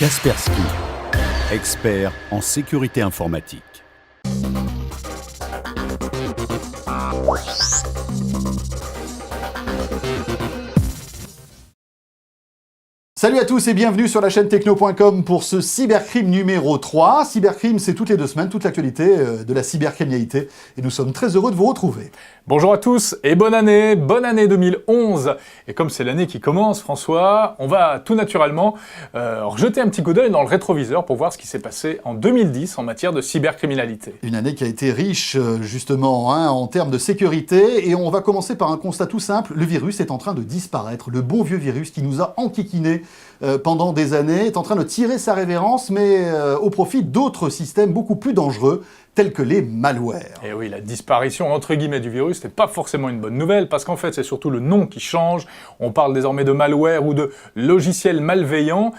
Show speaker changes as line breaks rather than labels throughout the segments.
Kaspersky, expert en sécurité informatique.
Salut à tous et bienvenue sur la chaîne techno.com pour ce cybercrime numéro 3. Cybercrime, c'est toutes les 2 semaines, toute l'actualité de la cybercriminalité et nous sommes très heureux de vous retrouver.
Bonjour à tous et bonne année 2011. Et comme c'est l'année qui commence, François, on va tout naturellement jeter un petit coup d'œil dans le rétroviseur pour voir ce qui s'est passé en 2010 en matière de cybercriminalité.
Une année qui a été riche justement en termes de sécurité et on va commencer par un constat tout simple, le virus est en train de disparaître. Le bon vieux virus qui nous a enquiquinés pendant des années est en train de tirer sa révérence mais au profit d'autres systèmes beaucoup plus dangereux tels que les malwares.
Et oui, la disparition entre guillemets du virus n'est pas forcément une bonne nouvelle parce qu'en fait c'est surtout le nom qui change. On parle désormais de malware ou de logiciels malveillants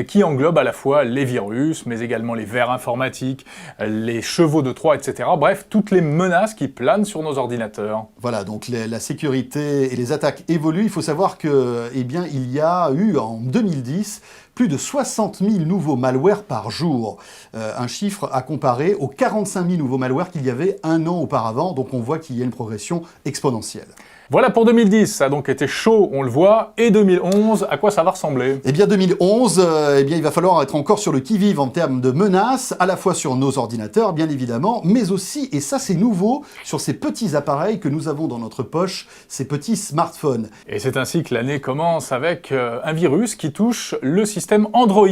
qui englobent à la fois les virus mais également les vers informatiques, les chevaux de Troie, etc. Bref, toutes les menaces qui planent sur nos ordinateurs.
Voilà, donc la sécurité et les attaques évoluent. Il faut savoir que, il y a eu en 2010 plus de 60 000 nouveaux malwares par jour. Un chiffre à comparer aux 45 000 nouveaux malwares qu'il y avait un an auparavant. Donc on voit qu'il y a une progression exponentielle.
Voilà pour 2010, ça a donc été chaud, on le voit, et 2011, à quoi ça va ressembler?
Eh bien 2011, il va falloir être encore sur le qui-vive en termes de menaces, à la fois sur nos ordinateurs, bien évidemment, mais aussi, et ça c'est nouveau, sur ces petits appareils que nous avons dans notre poche, ces petits smartphones.
Et c'est ainsi que l'année commence avec un virus qui touche le système Android.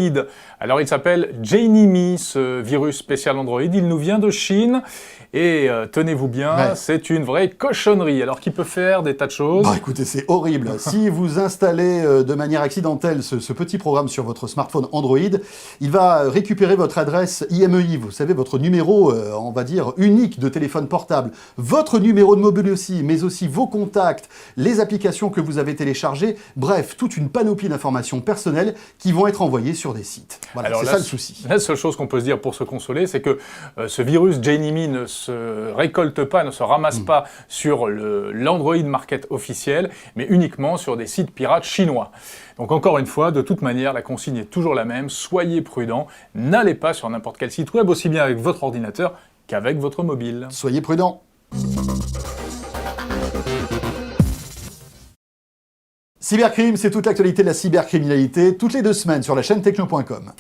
Alors il s'appelle Janemy, ce virus spécial Android, il nous vient de Chine, et tenez-vous bien, ouais. C'est une vraie cochonnerie, alors qu'il peut faire des tas de choses.
Bah écoutez, c'est horrible. Si vous installez de manière accidentelle ce petit programme sur votre smartphone Android, il va récupérer votre adresse IMEI, vous savez, votre numéro, on va dire, unique de téléphone portable, votre numéro de mobile aussi, mais aussi vos contacts, les applications que vous avez téléchargées, bref, toute une panoplie d'informations personnelles qui vont être envoyées sur des sites. Voilà, c'est ça le souci.
La seule chose qu'on peut se dire pour se consoler, c'est que ce virus Janemy ne se récolte pas, ne se ramasse pas sur l'Android Market officiel, mais uniquement sur des sites pirates chinois. Donc encore une fois, de toute manière, la consigne est toujours la même, soyez prudents, n'allez pas sur n'importe quel site web, aussi bien avec votre ordinateur qu'avec votre mobile.
Soyez prudents. Cybercrime, c'est toute l'actualité de la cybercriminalité, toutes les 2 semaines sur la chaîne techno.com.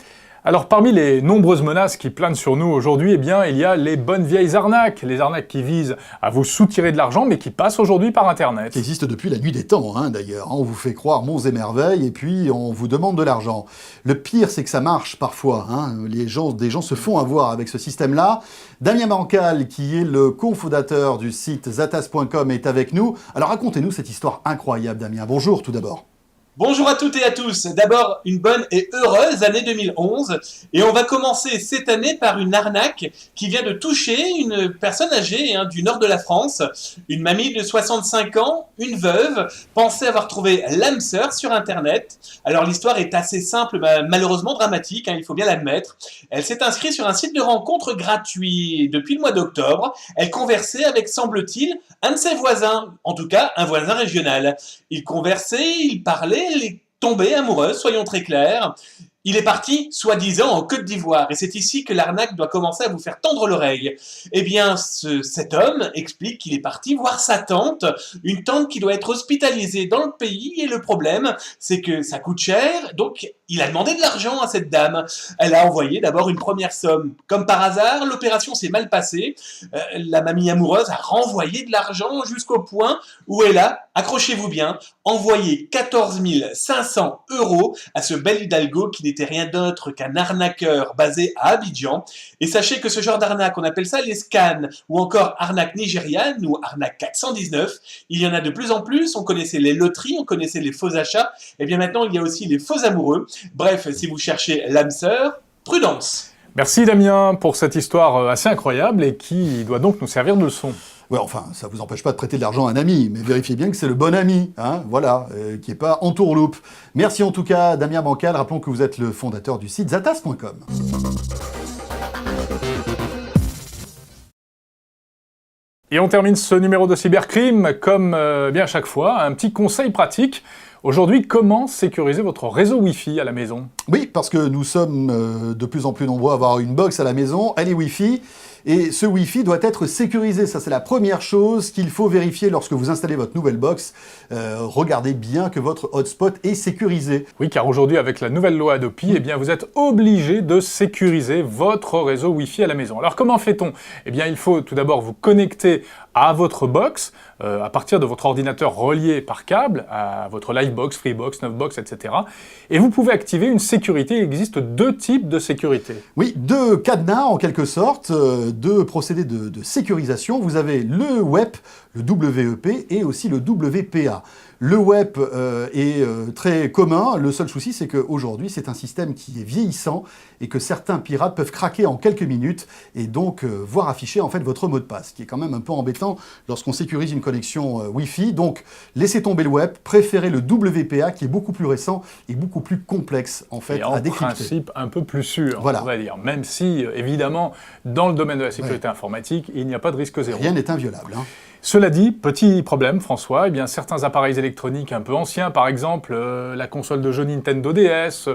Alors parmi les nombreuses menaces qui planent sur nous aujourd'hui, eh bien il y a les bonnes vieilles arnaques, les arnaques qui visent à vous soutirer de l'argent mais qui passent aujourd'hui par Internet.
Qui existent depuis la nuit des temps d'ailleurs, on vous fait croire monts et merveilles et puis on vous demande de l'argent. Le pire c'est que ça marche parfois, des gens se font avoir avec ce système-là. Damien Bancal, qui est le cofondateur du site zatas.com, est avec nous. Alors racontez-nous cette histoire incroyable Damien, bonjour tout d'abord.
Bonjour à toutes et à tous. D'abord, une bonne et heureuse année 2011. Et on va commencer cette année par une arnaque qui vient de toucher une personne âgée du nord de la France. Une mamie de 65 ans, une veuve, pensait avoir trouvé l'âme sœur sur Internet. Alors l'histoire est assez simple, malheureusement dramatique, il faut bien l'admettre. Elle s'est inscrite sur un site de rencontre gratuit. Depuis le mois d'octobre, elle conversait avec, semble-t-il, un de ses voisins. En tout cas, un voisin régional. Ils conversaient, ils parlaient, elle est tombée amoureuse, soyons très clairs. Il est parti, soi-disant, en Côte d'Ivoire. Et c'est ici que l'arnaque doit commencer à vous faire tendre l'oreille. Eh bien, cet homme explique qu'il est parti voir sa tante, une tante qui doit être hospitalisée dans le pays. Et le problème, c'est que ça coûte cher. Donc, il a demandé de l'argent à cette dame. Elle a envoyé d'abord une première somme. Comme par hasard, l'opération s'est mal passée. La mamie amoureuse a renvoyé de l'argent jusqu'au point où elle a, accrochez-vous bien, envoyé 14 500 € à ce bel Hidalgo qui n'était rien d'autre qu'un arnaqueur basé à Abidjan. Et sachez que ce genre d'arnaque, on appelle ça les scans, ou encore arnaque nigériane, ou arnaque 419. Il y en a de plus en plus, on connaissait les loteries, on connaissait les faux achats, et bien maintenant il y a aussi les faux amoureux. Bref, si vous cherchez l'âme sœur, prudence.
Merci Damien pour cette histoire assez incroyable et qui doit donc nous servir de leçon.
Ouais, enfin, ça vous empêche pas de prêter de l'argent à un ami, mais vérifiez bien que c'est le bon ami, voilà, qui est pas en tourloupe. Merci en tout cas, Damien Bancal. Rappelons que vous êtes le fondateur du site zatas.com.
Et on termine ce numéro de Cybercrime, comme bien à chaque fois, un petit conseil pratique. Aujourd'hui, comment sécuriser votre réseau Wi-Fi à la maison ?
Oui, parce que nous sommes de plus en plus nombreux à avoir une box à la maison, elle est Wi-Fi. Et ce Wi-Fi doit être sécurisé. Ça, c'est la première chose qu'il faut vérifier lorsque vous installez votre nouvelle box. Regardez bien que votre hotspot est sécurisé.
Oui, car aujourd'hui, avec la nouvelle loi Adopi, eh bien, vous êtes obligé de sécuriser votre réseau Wi-Fi à la maison. Alors, comment fait-on? Eh bien, il faut tout d'abord vous connecter à votre box, à partir de votre ordinateur relié par câble, à votre Livebox, Freebox, Novebox, etc. Et vous pouvez activer une sécurité. Il existe deux types de sécurité.
Oui, deux cadenas en quelque sorte, deux procédés de sécurisation. Vous avez le WEP, le WEP et aussi le WPA. Le WEP est très commun. Le seul souci, c'est qu'aujourd'hui, c'est un système qui est vieillissant et que certains pirates peuvent craquer en quelques minutes et donc voir afficher en fait votre mot de passe, ce qui est quand même un peu embêtant lorsqu'on sécurise une connexion Wi-Fi. Donc, laissez tomber le WEP, préférez le WPA qui est beaucoup plus récent et beaucoup plus complexe en fait à décrypter.
En principe, un peu plus sûr,
voilà.
On va dire. Même si, évidemment, dans le domaine de la sécurité informatique, il n'y a pas de risque zéro.
Rien n'est inviolable. Hein.
Cela dit, petit problème, François, eh bien, certains appareils électroniques un peu anciens, par exemple la console de jeu Nintendo DS,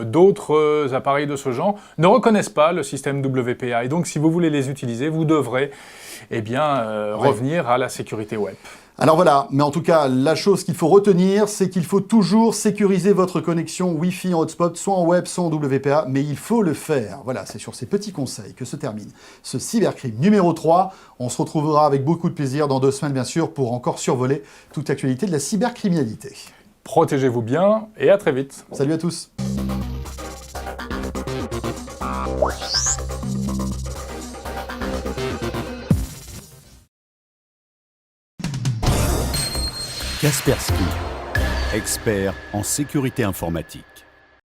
d'autres appareils de ce genre, ne reconnaissent pas le système WPA. Et donc, si vous voulez les utiliser, vous devrez revenir à la sécurité web.
Alors voilà, mais en tout cas, la chose qu'il faut retenir, c'est qu'il faut toujours sécuriser votre connexion Wi-Fi en hotspot, soit en web, soit en WPA, mais il faut le faire. Voilà, c'est sur ces petits conseils que se termine ce cybercrime numéro 3. On se retrouvera avec beaucoup de plaisir dans 2 semaines, bien sûr, pour encore survoler toute l'actualité de la cybercriminalité.
Protégez-vous bien et à très vite.
Salut à tous.
Kaspersky, expert en sécurité informatique.